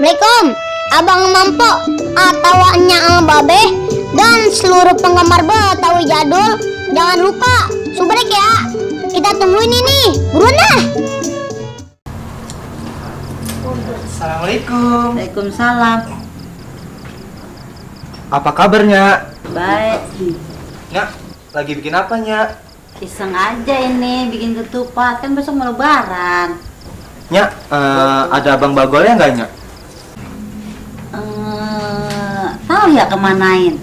Assalamualaikum, Abang Mampo atau Nya Babe dan seluruh penggemar Betawi jadul. Jangan lupa subrek ya. Kita tungguin ini, buruan dah. Assalamualaikum. Waalaikumsalam. Apa kabarnya? Baik. Nyak, lagi bikin apa Nyak? Iseng aja ini bikin ketupat, kan besok mau lebaran. Nyak, ada Abang Bagolnya nggak Nyak? Tahu ya kemanain?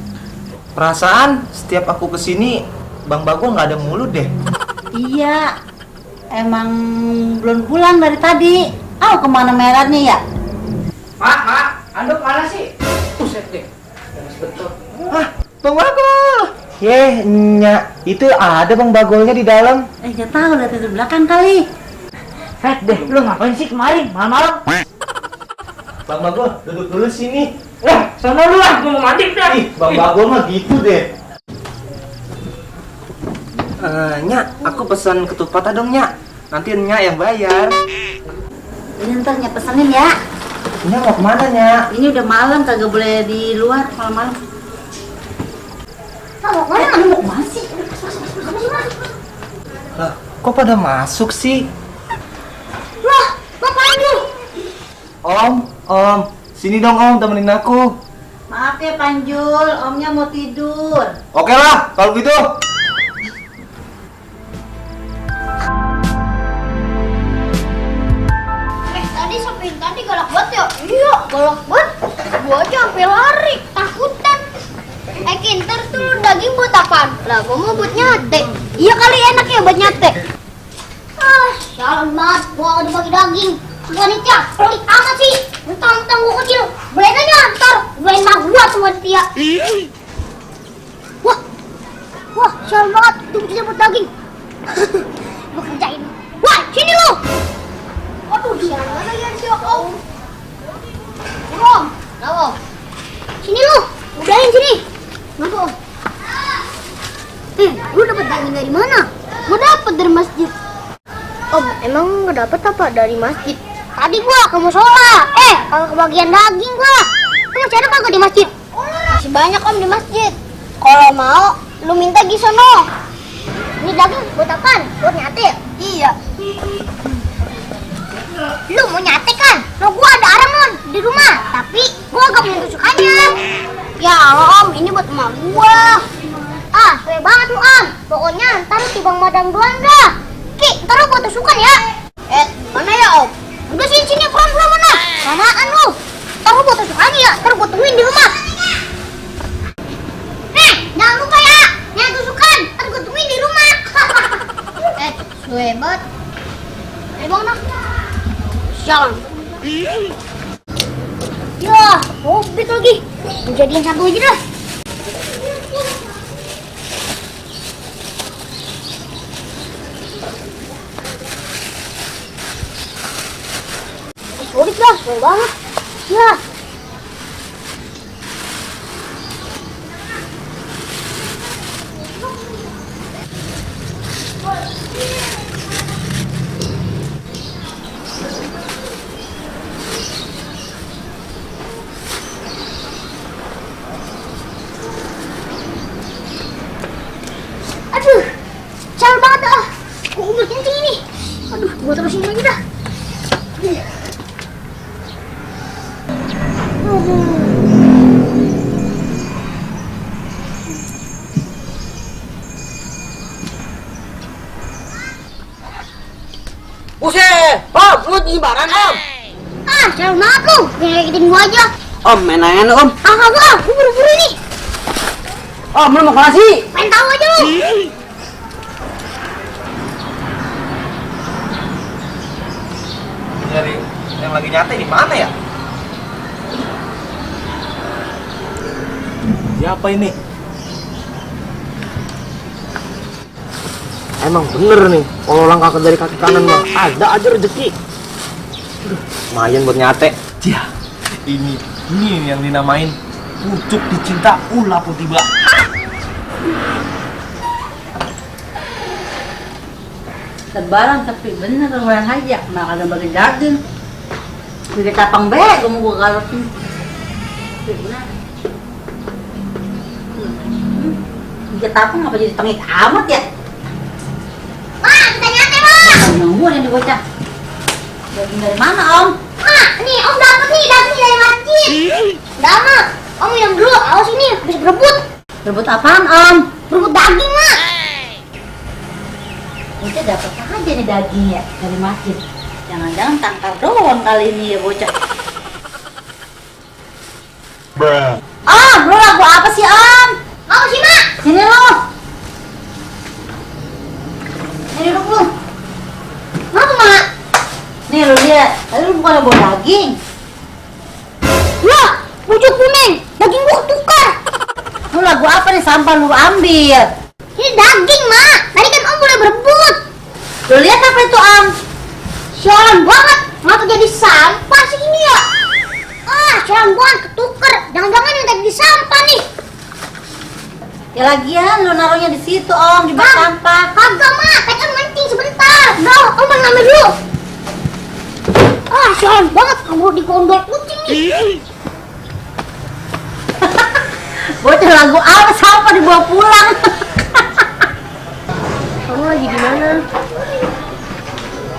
Perasaan setiap aku kesini Bang Bagol nggak ada mulu deh. Iya, emang belum pulang dari tadi. Kemana merahnya ya? Mak, anduk mana sih? Buset deh. Betul. Bang Bagol. Nyak, itu ada Bang Bagolnya di dalam. Gak tahu, lihat di belakang kali. Deh, lu ngapain sih kemarin malam-malam? Bang Bagol, duduk dulu sini. Sono lu lah, gua mau mandi dah. Bang Bagol mah gitu deh. Nyak, aku pesan ketupat dong Nyak. Nanti Nyak yang bayar. Ini ntar Nya pesenin ya. Nyak mau kemana Nyak? Ini udah malam, kagak boleh di luar malam-malam. Mau kemana? Mau kemana sih? Lah, kok pada masuk sih? Wah, ngapain lu? Om, sini dong Om, temenin aku. Maaf ya Panjul, Omnya mau tidur. Oke lah, kalau gitu. Tadi sampai tadi galak banget ya? Iya, galak banget. Gua aja sampai lari, takutan. Kinter tuh lu daging buat apaan? Lah, gua mau buat nyate. Iya kali enak ya buat nyate. Sialan banget, gua udah bagi daging. Wanita, pelit amat sih. Mentang-mentang gua kecil, belain aja ntar. Belain mah gua sama dia. Wah, sialan banget. Itu bisa buat daging. Gua kerjain. Wah, sini lu. Aduh, sialan aja si Om. Om, kenapa? Sini lu, udahin sini. Kenapa Om? Lu dapat daging dari mana? Gua dapat dari masjid. Om, emang nggak dapat apa dari masjid? Tadi gua ke musola. Kalau kebagian daging gua. Masih ada kagak di masjid? Masih banyak Om di masjid. Kalau mau, lu minta di sono. Ini daging buat apaan? Buat nyate? Iya. Lu mau nyate kan? Lo gua ada arang non di rumah, tapi gua gak punya tusukannya. Ya Om, ini buat emak gua. Suwe banget lu Om. Pokoknya ntar lu tibang madang doang dah. Ki, ntar lu buat tusukan ya. Mana ya Om? Udah sini pulang mana? Lamaan lu. Ntar lu buat tusukan ya. Ntar gua tungguin di rumah. Jangan lupa ya. Nyari tusukan. Ntar gua tungguin di rumah. Suwe banget. Bang dah. Jalan. Ya, robek lagi. Jadiin satu aja dah. Robek dah, seru banget. Ya. Aduh, cal banget ah. Kok udah kencing ini? Aduh, gua terusin aja dah. Buset, Om, lu gimana Om? Cal banget lu. Jangan kagetin gua aja. Om, main aja Om. Kagak, gua buru-buru nih. Om, lu mau kemana sih? Main tahu aja lu. Nyari yang lagi nyate di mana ya? Siapa ini? Emang bener nih, kalau langkah dari kaki kanan mah ada aja rezeki. Lumayan buat nyate. Ini yang dinamain pucuk dicinta ulah pun tiba. Lebaran tapi bener orang haja, makan bagi daging. Bikin tapang beg, gua kalau bikin tapang apa jadi tengik amat ya? Ma, kita nyate, Ma. Nunggu yang dibocah. Daging dari mana, Om? Ma, nih Om dapet nih daging dari masjid. Udah, Ma. Om minum dulu. Awas ini, habis berebut. Rebut apaan, Om? Berebut daging, Ma. Bocah dapat aja nih dagingnya dari masjid. Jangan-jangan tangkar doang kali ini ya bocah. Om, lu lagu apa sih, Om? Apa sih, Ma? Sini lo. Sini duduk lu. Apa, Ma? Nih lu lihat, tadi lu bukan bawa daging. Ya, pucuk kuning. Daging gua ketukar. Lu lagu apa nih sampah lu ambil? Ini daging, Ma. Tadi kan Om boleh berebut. Lu lihat apa itu, Om? Sialan banget. Ngapa jadi sampah sih ini ya? Ah, sialan banget ketukar. Jangan-jangan yang tadi di sampah nih. Ya lagian lu naruhnya di situ, Om, di bak Ma, sampah. kagak, Ma. Tadi kan mancing sebentar. Udah, Om pengen ngambil dulu. Ah, sialan banget. Kamu di gondol kucing nih. Bocah lagu apa sampah dibawa pulang? Kamu lagi di mana?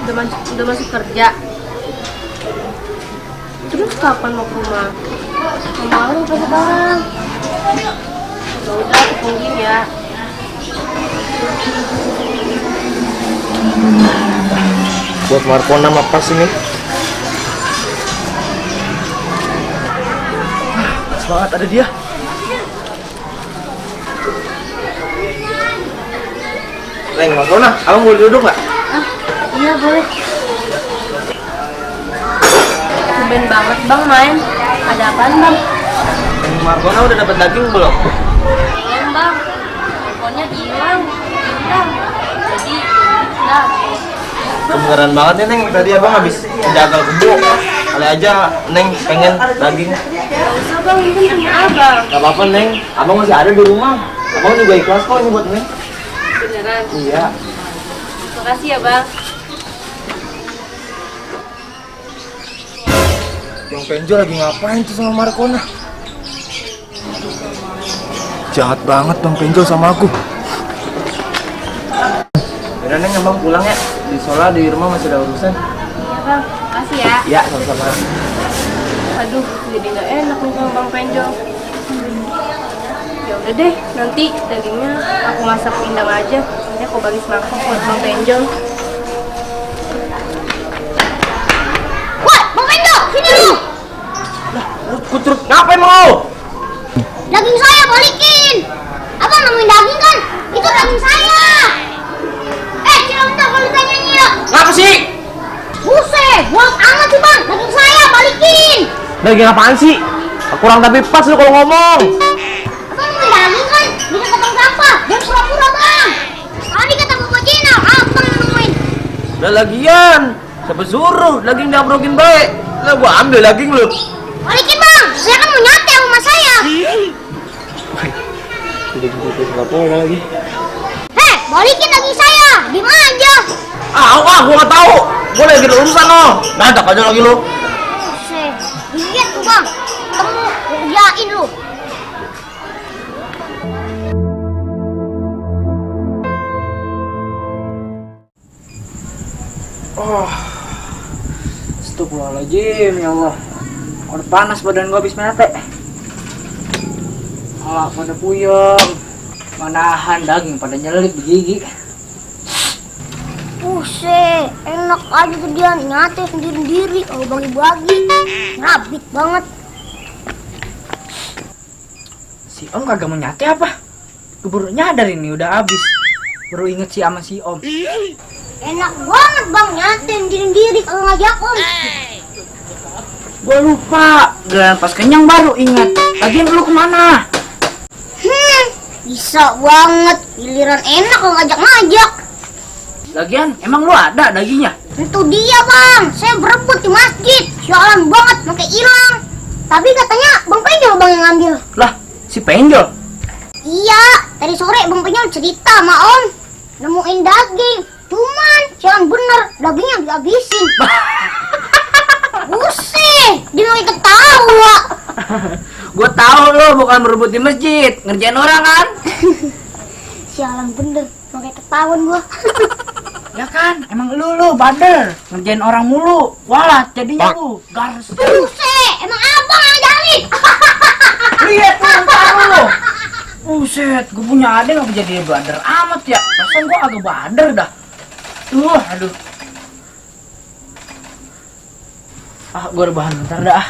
Udah masuk kerja. Terus kapan mau ke rumah? Mau apa sekarang? Ya udah, aku tungguin ya. Buat Markona mah pas ini. Semangat, ada dia. Neng, Markona, abang boleh duduk nggak? Iya, boleh. Tumben banget bang main. Ada apaan bang? Neng Markona udah dapat daging belum? Belum bang. Teleponnya hilang. Hilang. Jadi udah. Kebenaran banget nih Neng, tadi abang habis jagal kebo. Kali aja Neng pengen daging. Gak usah bang, ini kan punya abang. Gak apa-apa Neng, abang masih ada di rumah. Abang juga ikhlas kok ini buat Neng. Beneran. Iya. Makasih ya bang. Yang Penjo lagi ngapain tuh sama Markona? Jahat banget Bang Penjo sama aku. Yaudah Neng, abang pulang ya. Di Sola di rumah masih ada urusan. Iya bang, makasih ya. Iya, sama-sama. Aduh, jadi nggak enak nih sama bang Penjo. Ya udah deh, nanti dagingnya aku masak pindang aja. Nanti aku bagi semangkuk buat bang Penjo. Woi, Bang Pendo, sini lu. Kucurut, ngapain mau? Daging saya balikin. Abang nemuin daging kan? Itu daging saya. Bentar kalau ditanya ya. Ngapa sih? Buset, buang amat sih bang. Daging saya balikin. Daging apaan sih? Kurang tapi pas lu kalau ngomong. Abang nemuin daging kan? Di dekat tong sampah. Jangan pura-pura bang. Tadi kata Bapak Cina, abang yang nemuin. Udah lagian, siapa suruh daging diabrokin baik? Lah gua ambil daging lu. Balikin bang. Saya kan mau nyate sama saya. Nggak pola lagi. Heh, balikin daging saya. Diem aja. Gua nggak tahu. Gua lagi ada urusan lo. Ngadak aja lagi lu. Buset, lihat tuh bang. Kamu kerjain lu. Astagfirullahaladzim, ya Allah. Udah panas badan gua habis mete. Malah pada puyeng. Manahan daging pada nyelip di gigi. Buset, enak aja tuh dia nyate sendiri-sendiri. Kalau bagi-bagi, rabit banget. Si Om kagak mau nyate apa? Keburu nyadar ini udah habis. Baru inget si sama si Om. Enak banget bang nyate sendiri-sendiri kalau ngajak om. Gua lupa. Dan pas kenyang baru ingat. Lagian lu kemana? Bisa banget. Giliran enak kalau ngajak-ngajak. Lagian emang lu ada dagingnya? Itu dia bang. Saya berebut di masjid. Sialan banget pakai hilang. Tapi katanya bang Penjol bang yang ngambil. Lah, si Penjol. Iya. Tadi sore bang Penjol cerita sama om. Nemuin daging. Cuman sialan bener. Dagingnya dihabisin. Buset. Dia mau ketawa. Gue tahu lo bukan berebut di masjid, ngerjain orang kan? Sialan bener, mau ketahuan gua. Ya kan, emang lu bader, ngerjain orang mulu, walat jadinya lu, garis. Buset, emang abang yang ngajarin. Lihat tuh, ntar lu. Buset, gue punya adik gak jadi bader amat ya, perasaan gue agak bader dah. Aduh. Gue rebahan bentar dah.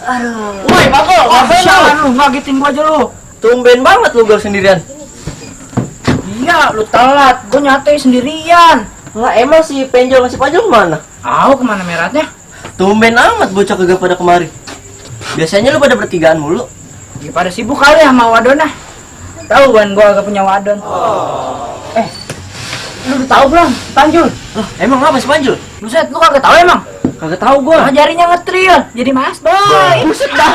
Aduh. Woi, Bagol, ngapain lu? Lu ngagetin gua aja lu. Tumben banget lu gol sendirian. Iya, lu telat. Gua nyate sendirian. Lah emang si Penjol masih Pajol kemana? Kemana meratnya? Tumben amat bocah kagak pada kemari. Biasanya lu pada bertigaan mulu. Ya pada sibuk kali sama wadonah. Tahu kan gua agak punya wadon. Lu udah tahu belum? Panjul. Lah, emang apa si Panjul? Buset, lu kagak tahu emang? Kagak tahu gua. Jarinya ngetril, jadi mas boy. Buset dah.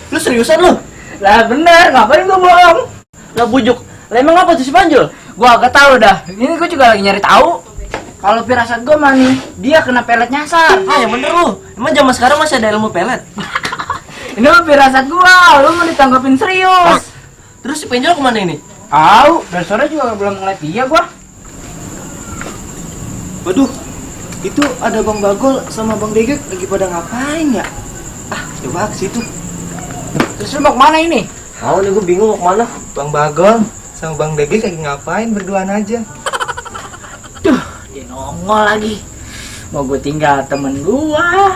Lu seriusan lu? Lah bener, ngapain gua bohong? Lah bujuk. Lah emang apa tuh si Panjul? Gua agak tahu dah. Ini gua juga lagi nyari tahu. Kalau firasat gua mah nih, dia kena pelet nyasar. Ah, yang bener lu. Emang zaman sekarang masih ada ilmu pelet? Ini mah firasat gua, lu mau ditanggapin serius. Terus si Penjol kemana ini? Dari sore juga belum ngeliat dia gua. Waduh, itu ada Bang Bagol sama Bang Degek lagi pada ngapain ya? Coba ke situ. Terus lu mau kemana ini? Tahu nih, gue bingung mau kemana. Bang Bagol sama Bang Degek lagi ngapain berduaan aja? Dia nongol lagi. Mau gue tinggal temen gua.